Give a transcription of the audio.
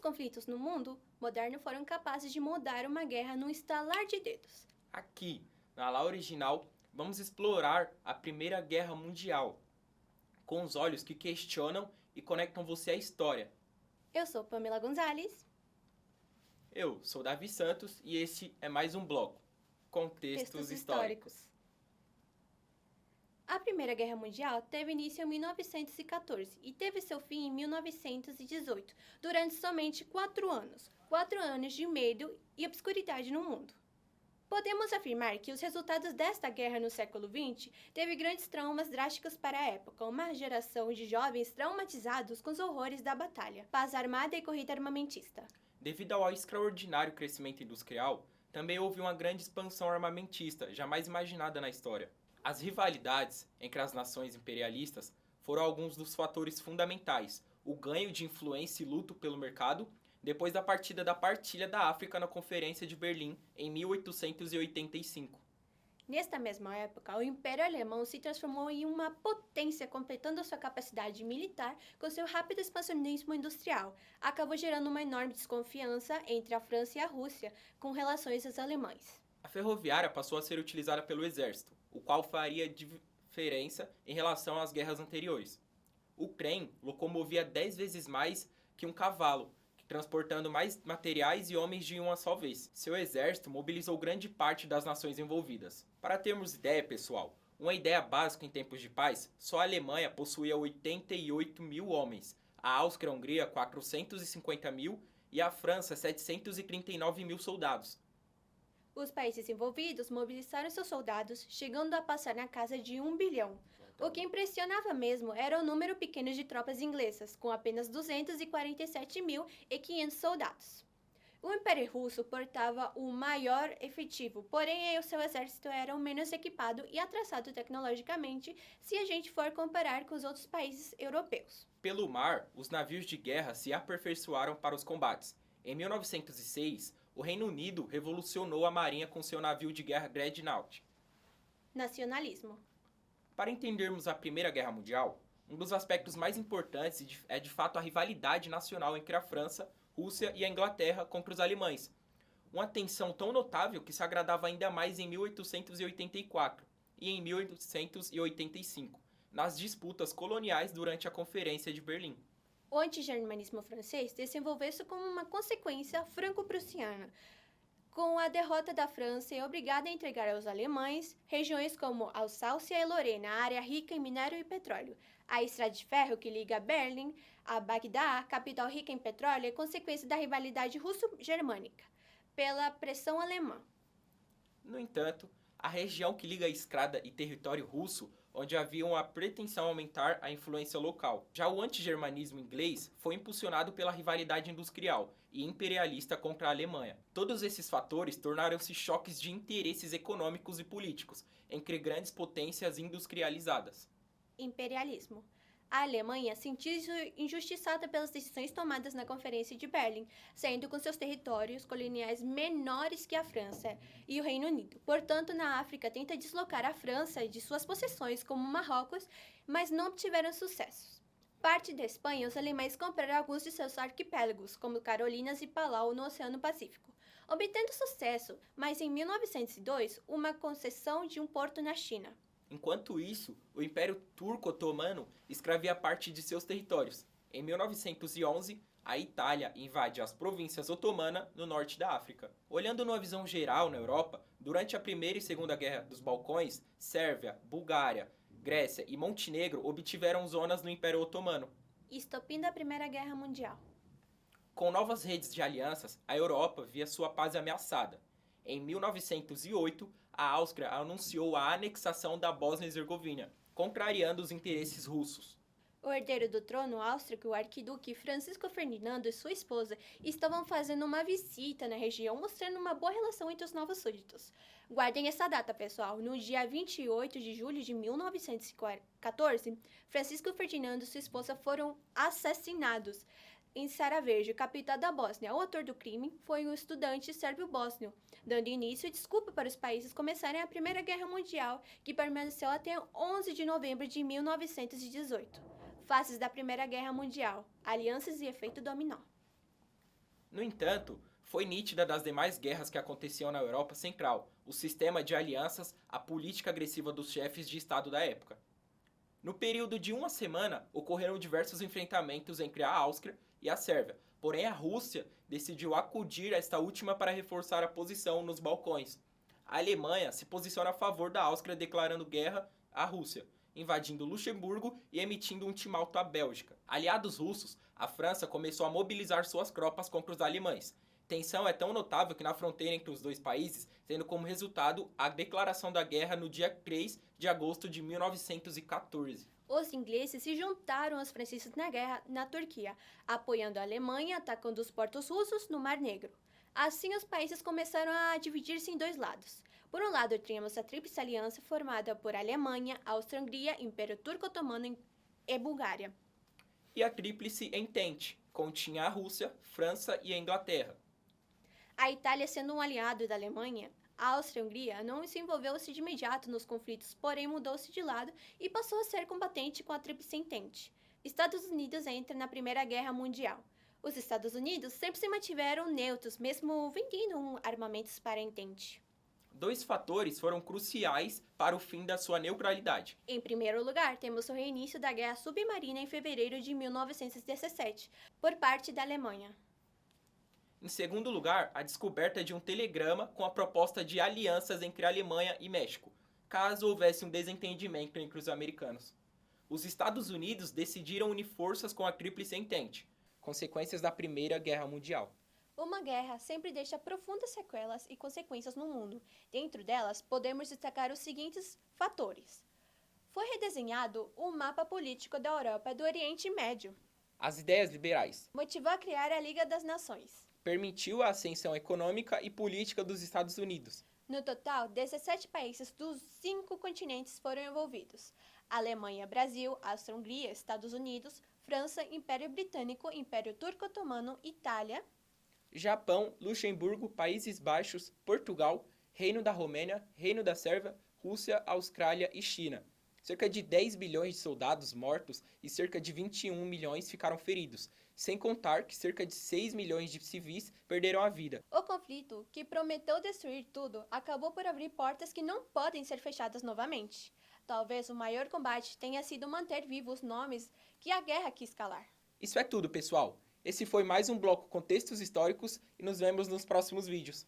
conflitos no mundo moderno foram capazes de mudar uma guerra num estalar de dedos. Aqui, na aula original, vamos explorar a Primeira Guerra Mundial, com os olhos que questionam e conectam você à história. Eu sou Pamela Gonzalez. Eu sou Davi Santos e este é mais um bloco, Contextos Históricos. A Primeira Guerra Mundial teve início em 1914 e teve seu fim em 1918, durante somente 4 anos. 4 anos de medo e obscuridade no mundo. Podemos afirmar que os resultados desta guerra no século XX teve grandes traumas drásticos para a época, uma geração de jovens traumatizados com os horrores da batalha, paz armada e corrida armamentista. Devido ao extraordinário crescimento industrial, também houve uma grande expansão armamentista, jamais imaginada na história. As rivalidades entre as nações imperialistas foram alguns dos fatores fundamentais, o ganho de influência e luto pelo mercado, depois da partida da Partilha da África na Conferência de Berlim, em 1885. Nesta mesma época, o Império Alemão se transformou em uma potência, completando sua capacidade militar com seu rápido expansionismo industrial. Acabou gerando uma enorme desconfiança entre a França e a Rússia com relações aos alemães. A ferroviária passou a ser utilizada pelo exército, o qual faria diferença em relação às guerras anteriores. O trem locomovia 10 vezes mais que um cavalo, transportando mais materiais e homens de uma só vez. Seu exército mobilizou grande parte das nações envolvidas. Para termos ideia, pessoal, uma ideia básica em tempos de paz, só a Alemanha possuía 88 mil homens, a Áustria-Hungria 450 mil e a França 739 mil soldados. Os países envolvidos mobilizaram seus soldados, chegando a passar na casa de 1 bilhão. O que impressionava mesmo era o número pequeno de tropas inglesas, com apenas 247.500 soldados. O Império Russo portava o maior efetivo, porém o seu exército era o menos equipado e atrasado tecnologicamente se a gente for comparar com os outros países europeus. Pelo mar, os navios de guerra se aperfeiçoaram para os combates. Em 1906, o Reino Unido revolucionou a marinha com seu navio de guerra Dreadnought. Nacionalismo. Para entendermos a Primeira Guerra Mundial, um dos aspectos mais importantes é de fato a rivalidade nacional entre a França, Rússia e a Inglaterra contra os alemães. Uma tensão tão notável que se agravava ainda mais em 1884 e em 1885, nas disputas coloniais durante a Conferência de Berlim. O antigermanismo francês desenvolveu-se como uma consequência franco-prussiana. Com a derrota da França, é obrigada a entregar aos alemães regiões como Alsácia e Lorena, área rica em minério e petróleo. A estrada de ferro que liga Berlim a Bagdá, capital rica em petróleo, é consequência da rivalidade russo-germânica, pela pressão alemã. No entanto, a região que liga a estrada e território russo, onde havia uma pretensão a aumentar a influência local. Já o antigermanismo inglês foi impulsionado pela rivalidade industrial e imperialista contra a Alemanha. Todos esses fatores tornaram-se choques de interesses econômicos e políticos entre grandes potências industrializadas. Imperialismo. A Alemanha sentiu-se injustiçada pelas decisões tomadas na Conferência de Berlim, sendo com seus territórios coloniais menores que a França e o Reino Unido. Portanto, na África tenta deslocar a França de suas possessões como Marrocos, mas não obtiveram sucessos. Parte da Espanha, os alemães compraram alguns de seus arquipélagos, como Carolinas e Palau, no Oceano Pacífico, obtendo sucesso, mas em 1902, uma concessão de um porto na China. Enquanto isso, o Império Turco-Otomano escravia parte de seus territórios. Em 1911, a Itália invade as províncias otomanas no norte da África. Olhando numa visão geral na Europa, durante a Primeira e Segunda Guerra dos Balcões, Sérvia, Bulgária, Grécia e Montenegro obtiveram zonas no Império Otomano. Estopim da Primeira Guerra Mundial. Com novas redes de alianças, a Europa via sua paz ameaçada. Em 1908, a Áustria anunciou a anexação da Bósnia e Herzegovina, contrariando os interesses russos. O herdeiro do trono áustrico, o arquiduque Francisco Ferdinando e sua esposa, estavam fazendo uma visita na região, mostrando uma boa relação entre os novos súditos. Guardem essa data, pessoal. No dia 28 de julho de 1914, Francisco Ferdinando e sua esposa foram assassinados em Sarajevo, capital da Bósnia. O autor do crime foi um estudante sérvio-bósnio, dando início e desculpa para os países começarem a Primeira Guerra Mundial, que permaneceu até 11 de novembro de 1918. Fases da Primeira Guerra Mundial, alianças e efeito dominó. No entanto, foi nítida das demais guerras que aconteciam na Europa Central, o sistema de alianças, a política agressiva dos chefes de Estado da época. No período de uma semana, ocorreram diversos enfrentamentos entre a Áustria e a Sérvia, porém a Rússia decidiu acudir a esta última para reforçar a posição nos Balcões. A Alemanha se posiciona a favor da Áustria declarando guerra à Rússia, invadindo Luxemburgo e emitindo um ultimato à Bélgica. Aliados russos, a França começou a mobilizar suas tropas contra os alemães. Tensão é tão notável que na fronteira entre os dois países, tendo como resultado a declaração da guerra no dia 3 de agosto de 1914. Os ingleses se juntaram aos franceses na guerra na Turquia, apoiando a Alemanha, atacando os portos russos no Mar Negro. Assim, os países começaram a dividir-se em dois lados. Por um lado, tínhamos a Tríplice Aliança formada por Alemanha, Áustria-Hungria, Império Turco-Otomano e Bulgária. E a Tríplice Entente continha a Rússia, França e a Inglaterra. A Itália, sendo um aliado da Alemanha, a Áustria-Hungria não se envolveu-se de imediato nos conflitos, porém mudou-se de lado e passou a ser combatente com a Tríplice Entente. Estados Unidos entra na Primeira Guerra Mundial. Os Estados Unidos sempre se mantiveram neutros, mesmo vendendo armamentos para a Entente. Dois fatores foram cruciais para o fim da sua neutralidade. Em primeiro lugar, temos o reinício da Guerra Submarina em fevereiro de 1917, por parte da Alemanha. Em segundo lugar, a descoberta de um telegrama com a proposta de alianças entre a Alemanha e México, caso houvesse um desentendimento entre os americanos. Os Estados Unidos decidiram unir forças com a Tríplice Entente, consequências da Primeira Guerra Mundial. Uma guerra sempre deixa profundas sequelas e consequências no mundo. Dentro delas, podemos destacar os seguintes fatores. Foi redesenhado o mapa político da Europa e do Oriente Médio. As ideias liberais. Motivou a criar a Liga das Nações. Permitiu a ascensão econômica e política dos Estados Unidos. No total, 17 países dos 5 continentes foram envolvidos. Alemanha, Brasil, Áustria-Hungria, Estados Unidos, França, Império Britânico, Império Turco-Otomano, Itália, Japão, Luxemburgo, Países Baixos, Portugal, Reino da Romênia, Reino da Sérvia, Rússia, Austrália e China. Cerca de 10 bilhões de soldados mortos e cerca de 21 milhões ficaram feridos, sem contar que cerca de 6 milhões de civis perderam a vida. O conflito, que prometeu destruir tudo, acabou por abrir portas que não podem ser fechadas novamente. Talvez o maior combate tenha sido manter vivos os nomes que a guerra quis calar. Isso é tudo, pessoal. Esse foi mais um bloco Contextos Históricos e nos vemos nos próximos vídeos.